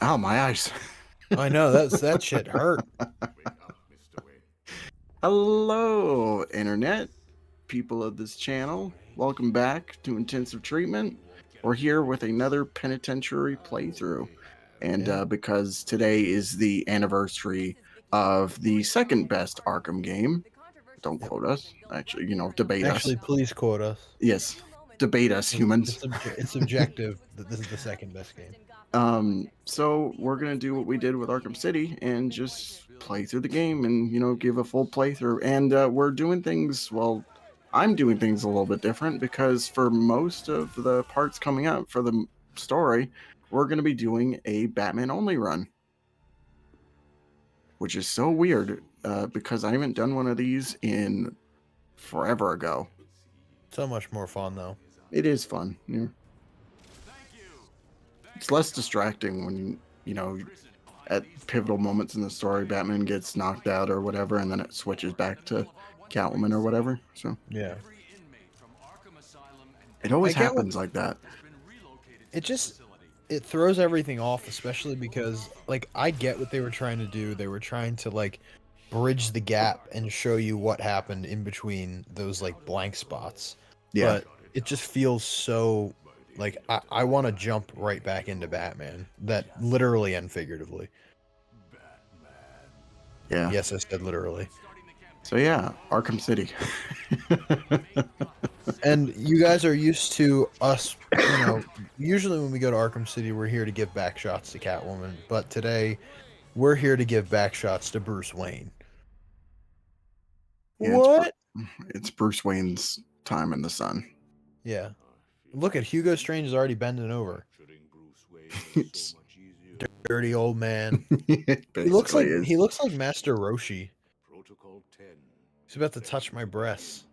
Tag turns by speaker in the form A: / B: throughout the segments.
A: Oh, my eyes.
B: I know that shit hurt.
A: Hello, Internet, people of this channel. Welcome back to Intensive Treatment. We're here with another Penitentiary playthrough. And
B: Yeah.
A: because today is the anniversary of the second best Arkham game, don't
B: Yep.
A: quote us, actually, debate us.
B: Actually, please quote us.
A: Yes, debate us, humans.
B: It's subjective that this is the second best game.
A: So we're gonna do what we did with Arkham City and just play through the game and give a full playthrough. And we're doing things. Well, I'm doing things a little bit different because for most of the parts coming up for the story, we're gonna be doing a Batman only run, which is so weird because I haven't done one of these in forever ago.
B: So much more fun though.
A: It is fun. Yeah. It's less distracting when at pivotal moments in the story, Batman gets knocked out or whatever, and then it switches back to Catwoman or whatever. So
B: Yeah.
A: it
B: I
A: always
B: get what
A: happens like that.
B: it throws everything off, especially because like I get what they were trying to do. They were trying to like bridge the gap and show you what happened in between those like blank spots.
A: Yeah,
B: But it just feels so like I want to jump right back into Batman. That literally and figuratively.
A: yeah.
B: Yes, I said literally.
A: So yeah, Arkham City.
B: And you guys are used to us, usually when we go to Arkham City, we're here to give back shots to Catwoman, but today we're here to give back shots to Bruce Wayne.
A: Yeah,
B: What?
A: it's Bruce Wayne's time in the sun.
B: Yeah. Look at Hugo Strange is already bending over.
A: It's
B: Dirty old man.
A: it basically is.
B: He looks like Master Roshi. He's about to touch my breasts.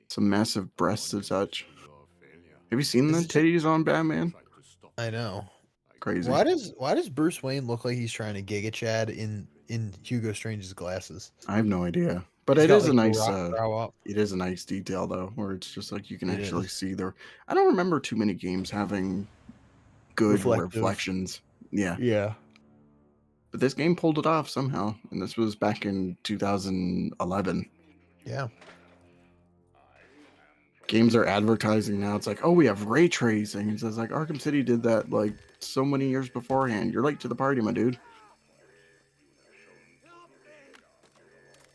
A: Some massive breasts to touch. Have you seen the
B: Is it just,
A: titties on Batman?
B: I know.
A: Crazy.
B: Why does Bruce Wayne look like he's trying to Giga Chad in Hugo Strange's glasses?
A: I have no idea, but
B: He's
A: it
B: got
A: is a
B: like the
A: nice.
B: rock brow up.
A: It is a nice detail though, where it's just like you can
B: It
A: actually
B: is
A: see there. I don't remember too many games having good
B: reflective.
A: reflections. Yeah,
B: Yeah.
A: but this game pulled it off somehow, and this was back in 2011.
B: Yeah.
A: Games are advertising now. It's like, oh, we have ray tracing. It says like Arkham City did that like so many years beforehand. You're late to the party, my dude.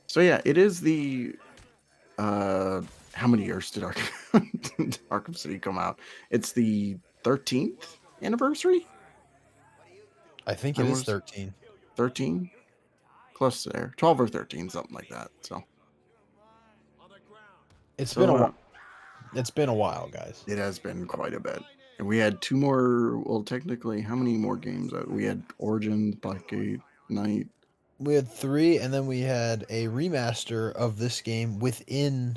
A: So yeah, it is the how many years did Arkham City come out? It's the 13th anniversary.
B: I think
A: I
B: it is
A: was
B: 13.
A: 13, close there, 12 or 13, something like that. So
B: It's been a
A: so
B: while. It's been a while, guys.
A: it has been quite a bit. And we had two more. Well, technically, how many more games? We had Origins, Blackgate, Night.
B: We had 3 and then we had a remaster of this game within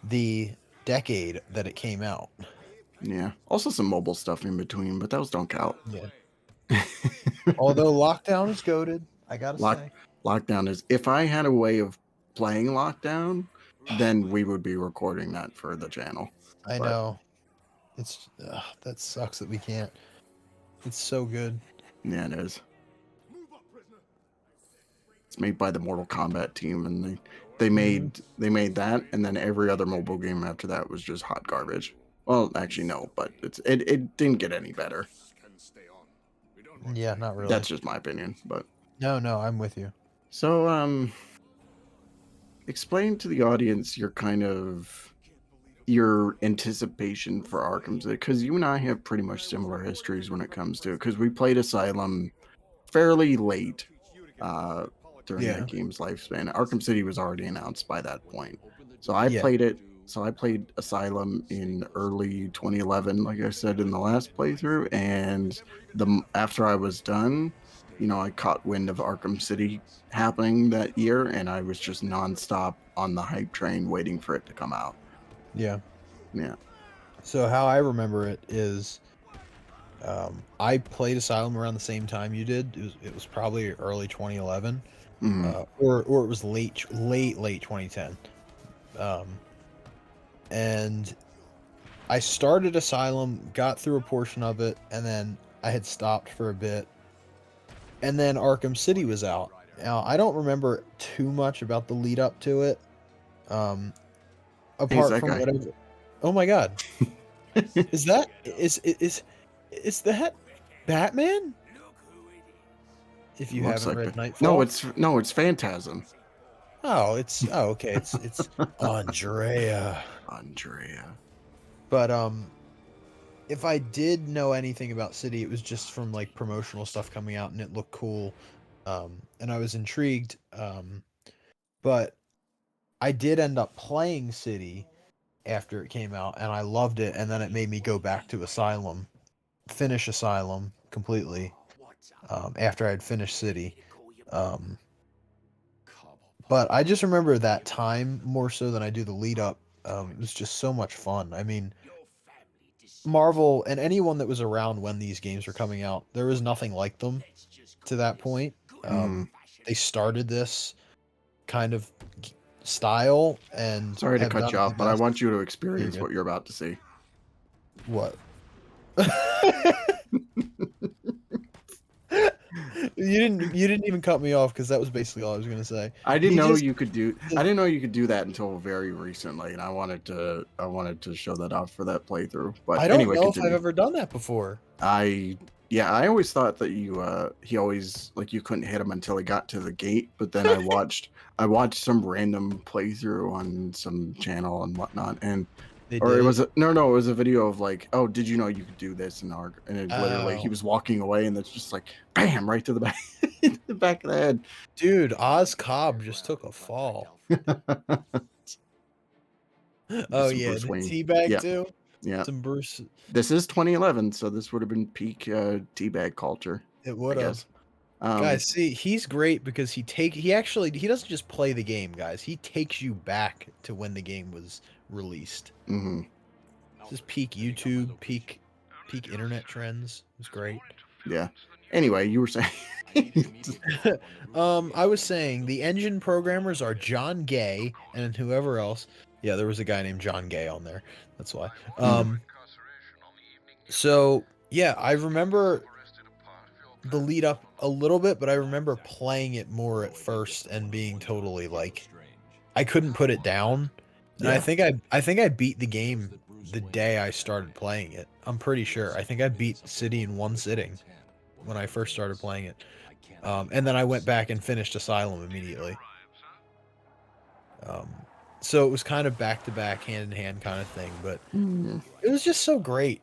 B: the decade that it came out.
A: Yeah. Also some mobile stuff in between, but those don't count.
B: Yeah. Although Lockdown is goated, I gotta say.
A: Lockdown is. If I had a way of playing Lockdown, then we would be recording that for the channel.
B: I
A: But
B: know. It's that sucks that we can't. It's so good.
A: yeah, it is. It's made by the Mortal Kombat team, and they made that, and then every other mobile game after that was just hot garbage. Well, actually, no, but it didn't get any better.
B: Yeah, not really.
A: That's just my opinion. But
B: No, I'm with you.
A: so explain to the audience your anticipation for Arkham City, because you and I have pretty much similar histories when it comes to it, because we played Asylum fairly late during
B: Yeah.
A: that game's lifespan. Arkham City was already announced by that point. So I
B: Yeah.
A: played it. So I played Asylum in early 2011, like I said in the last playthrough, and after I was done, I caught wind of Arkham City happening that year, and I was just nonstop on the hype train waiting for it to come out.
B: Yeah.
A: Yeah.
B: So how I remember it is I played Asylum around the same time you did. It was probably early 2011, or it was late 2010. And I started Asylum, got through a portion of it, and then I had stopped for a bit. And then Arkham City was out. Now, I don't remember too much about the lead up to it. Um,
A: He's
B: apart
A: that
B: from
A: guy.
B: whatever. Oh my god. Is that is that Batman? If you
A: Looks
B: haven't
A: like
B: read
A: no,
B: Nightfall.
A: it's Phantasm.
B: Oh, okay, it's Andrea.
A: Andrea.
B: But if I did know anything about City, it was just from like promotional stuff coming out and it looked cool. And I was intrigued. But I did end up playing City after it came out and I loved it, and then it made me go back to Asylum, finish Asylum completely. After I'd finished City. Um, but I just remember that time more so than I do the lead up. It was just so much fun. I mean, Marvel and anyone that was around when these games were coming out, there was nothing like them to that point.
A: Mm.
B: They started this kind of style and
A: Sorry to
B: have
A: cut
B: done
A: you
B: it the
A: off, but I
B: best.
A: want you to
B: You're
A: experience
B: good.
A: what you're about to see.
B: What? You didn't even cut me off because that was basically all I was gonna say.
A: I didn't
B: He
A: know
B: just
A: you could do. I didn't know you could do that until very recently, and I wanted to show that off for that playthrough. But
B: I don't
A: anyway,
B: know if I've
A: continue.
B: ever done that before.
A: I yeah, I always thought that he always like you couldn't hit him until he got to the gate, but then I watched some random playthrough on some channel and whatnot, and
B: They
A: or
B: did
A: it
B: it.
A: was no, it was a video of like, oh, did you know you could do this in Ark? And it literally he
B: Oh,
A: was walking away, and it's just like bam, right to the back, the back of the head.
B: dude, Oz Cobb just took a fall. Oh
A: Some
B: yeah,
A: Bruce
B: the
A: Wayne.
B: teabag
A: Yeah,
B: too.
A: yeah.
B: Some Bruce.
A: This is 2011, so this would have been peak teabag culture,
B: It
A: I
B: would have.
A: guess. Um,
B: Guys, see, he's great because he doesn't just play the game, guys. He takes you back to when the game was released.
A: mhm,
B: This is peak YouTube, peak internet trends. It was great.
A: yeah. Anyway, you were saying.
B: I was saying the engine programmers are John Gay and whoever else. Yeah, there was a guy named John Gay on there. That's why.
A: Mm,
B: So yeah, I remember the lead up a little bit, but I remember playing it more at first and being totally like I couldn't put it down. And
A: yeah.
B: I think I beat the game the day I started playing it. I'm pretty sure. I think I beat City in one sitting when I first started playing it. And then I went back and finished Asylum immediately. Um, so it was kind of back to back, hand in hand kind of thing, but
A: Mm,
B: it was just so great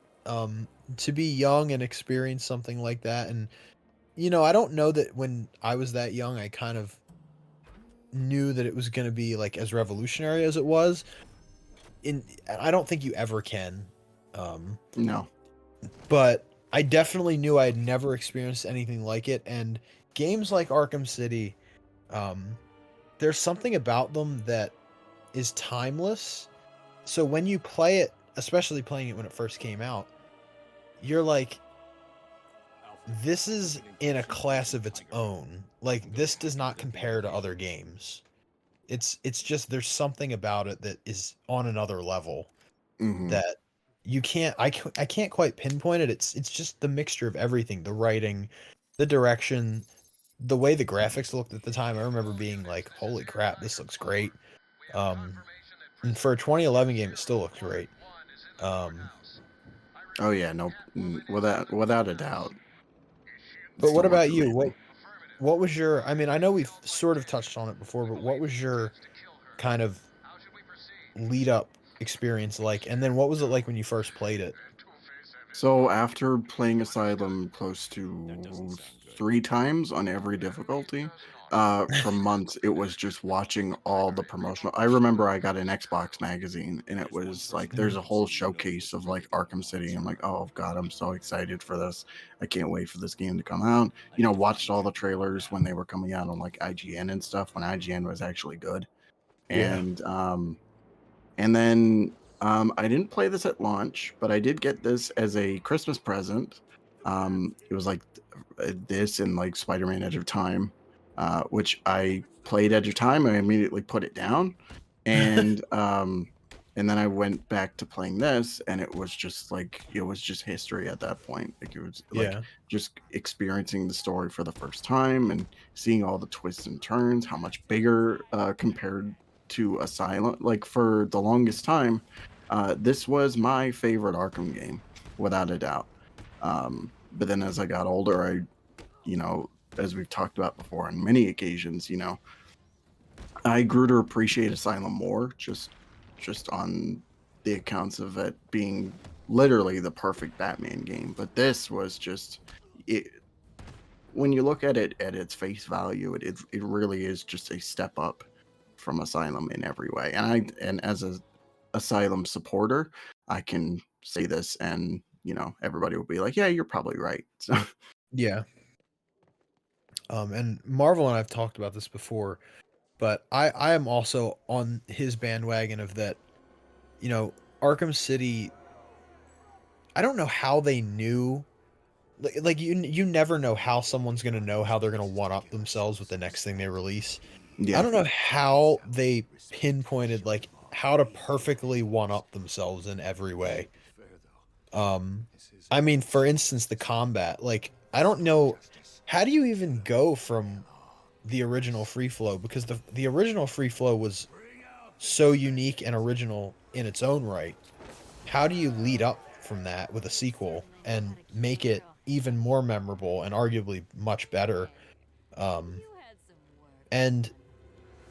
B: to be young and experience something like that. And I don't know that when I was that young, I kind of knew that it was going to be like as revolutionary as it was. I don't think you ever can, um,
A: no.
B: but I definitely knew I had never experienced anything like it. And games like Arkham City, um, there's something about them that is timeless. So when you play it, especially playing it when it first came out, you're like, this is in a class of its own. Like this does not compare to other games. It's just there's something about it that is on another level
A: Hmm.
B: that you can't I can't quite pinpoint it. It's just the mixture of everything, the writing, the direction, the way the graphics looked at the time. I remember being like, "Holy crap, this looks great." Um and for a 2011 game, it still looks great. Um
A: Oh yeah, no, without a doubt, it
B: but what
A: still looks
B: about you?
A: amazing.
B: What was your I mean, I know we've sort of touched on it before, but what was your kind of lead up experience like? And then what was it like when you first played it?
A: So after playing Asylum close to 3 times on every difficulty, for months, it was just watching all the promotional. I remember I got an Xbox magazine, and it was like there's
B: Mhm.
A: a whole showcase of like Arkham City. I'm like, oh god, I'm so excited for this. I can't wait for this game to come out. Watched all the trailers when they were coming out on like IGN and stuff when IGN was actually good,
B: Yeah.
A: and then I didn't play this at launch, but I did get this as a Christmas present. It was like this and like Spider-Man Edge of Time, which I played Edge of Time. I immediately put it down, and and then I went back to playing this, and it was just history at that point. Like it was like
B: Yeah.
A: just experiencing the story for the first time and seeing all the twists and turns, how much bigger compared to Asylum. Like for the longest time, this was my favorite Arkham game, without a doubt. But then as I got older, you know, as we've talked about before on many occasions, I grew to appreciate Asylum more, just on the accounts of it being literally the perfect Batman game. But this was just it. When you look at it at its face value, it really is just a step up from Asylum in every way. And as a Asylum supporter, I can say this, and everybody will be like, "Yeah, you're probably right." So
B: Yeah. And Marvel and I've talked about this before, but I am also on his bandwagon of that, you know, Arkham City, I don't know how they knew, like you never know how someone's going to know how they're going to one up themselves with the next thing they release. I
A: yeah,
B: don't know how they pinpointed like how to perfectly one up themselves in every way. Um I mean, for instance, the combat, like I don't know, how do you even go from the original free flow, because the original free flow was so unique and original in its own right. How do you lead up from that with a sequel and make it even more memorable and arguably much better? Um, and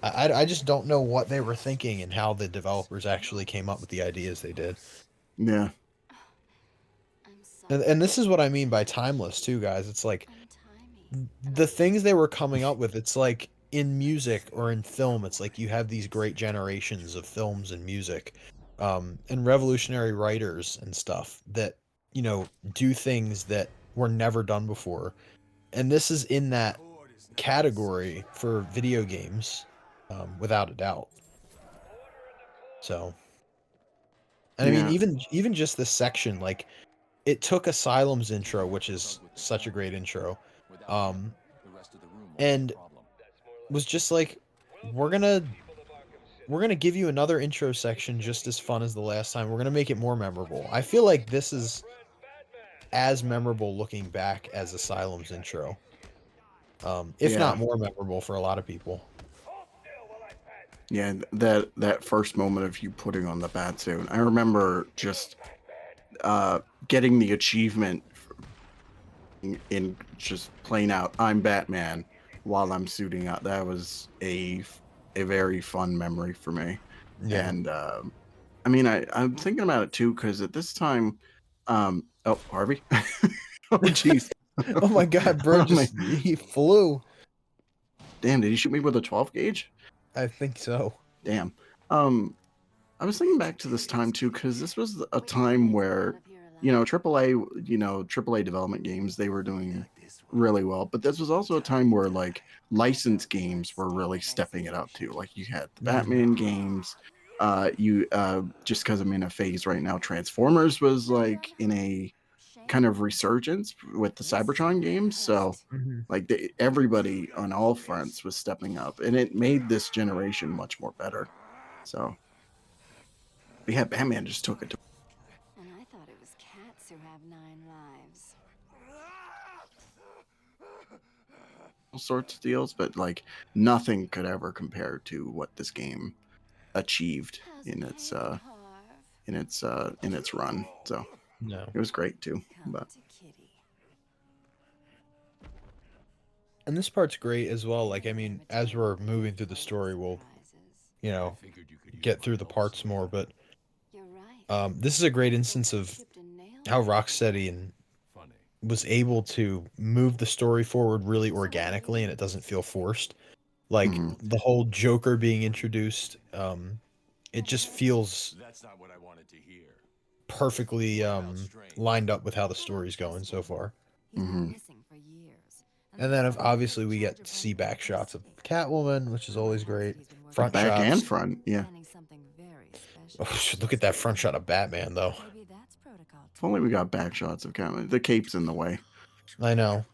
B: I just don't know what they were thinking and how the developers actually came up with the ideas they did.
A: yeah,
B: And this is what I mean by timeless too, guys. It's like the things they were coming up with, it's like in music or in film, it's like you have these great generations of films and music, and revolutionary writers and stuff that, do things that were never done before. And this is in that category for video games, without a doubt. So, and I mean,
A: yeah,
B: even just this section, like it took Asylum's intro, which is such a great intro, um, and was just like, we're gonna we're gonna give you another intro section just as fun as the last time. We're gonna make it more memorable. I feel like this is as memorable looking back as Asylum's intro, if not
A: yeah.
B: more memorable for a lot of people.
A: Yeah, that first moment of you putting on the bat suit, I remember just uh, getting the achievement in just playing out "I'm Batman" while I'm suiting up. That was a very fun memory for me,
B: Yeah.
A: and I mean, I'm thinking about it too because at this time, oh Harvey, oh jeez,
B: Oh my God, bro,
A: oh man,
B: just he flew.
A: damn, did he shoot me with a 12 gauge?
B: I think so.
A: Damn. Um, I was thinking back to this time too, because this was a time where, AAA, AAA development games, they were doing really well. But this was also a time where like licensed games were really stepping it up too. Like you had the
B: Mhm.
A: Batman games. You Just because I'm in a phase right now, Transformers was like in a kind of resurgence with the Cybertron games. So
B: Mhm.
A: like everybody on all fronts was stepping up, and it made this generation much more better. So but yeah, Batman just took it to
C: And I thought it was cats who have 9 lives.
A: all sorts of deals, but like nothing could ever compare to what this game achieved
C: How's
A: in its
C: Penny, Harv?
A: in its run. So
B: No.
A: it was great too.
C: Come
A: But
C: to Kitty.
B: And this part's great as well. Like, I mean, as we're moving through the story, we'll, you know, get through the parts more, but
C: You're right.
B: this is a great instance of
C: Chipped a nail
B: how
C: in it.
B: Rocksteady and was able to move the story forward really organically and it doesn't feel forced. Like
A: mhm,
B: the whole Joker being introduced, it just feels perfectly lined up with how the story's going so far.
C: He's been
A: mhm.
C: missing for years.
B: And then obviously we get to see back shots of Catwoman, which is always great. Front
A: Back and
B: shots.
A: front, yeah.
C: Planning something very special.
B: Oh, look at that front shot of Batman, though.
C: Maybe that's protocol
A: If
C: too.
A: only we got back shots of Catwoman. The cape's in the way.
B: I know.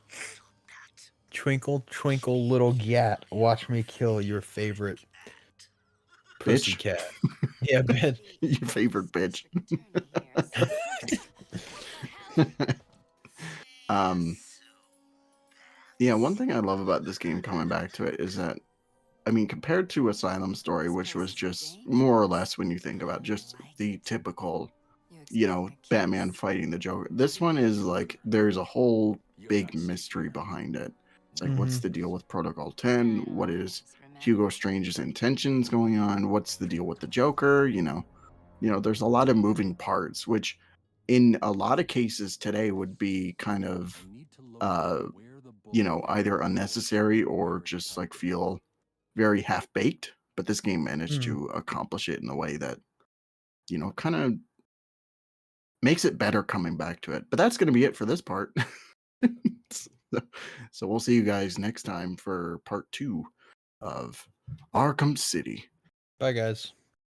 B: Twinkle, twinkle, little gat, watch me kill your favorite.
A: Bitch.
B: Pussycat. Yeah, man.
A: Your favorite bitch. um, yeah, one thing I love about this game, coming back to it, is that, I mean, compared to Asylum Story, which was just more or less, when you think about just the typical, Batman fighting the Joker, this one is like, there's a whole big mystery behind it. It's like, what's
B: Mhm.
A: the deal with Protocol 10? What is Hugo Strange's intentions going on? What's the deal with the Joker? There's a lot of moving parts, which in a lot of cases today would be kind of, either unnecessary or just like feel very half baked. But this game managed
B: Mhm.
A: to accomplish it in a way that, kind of makes it better coming back to it. But that's going to be it for this part. so, so we'll see you guys next time for part 2 of Arkham City.
B: Bye, guys.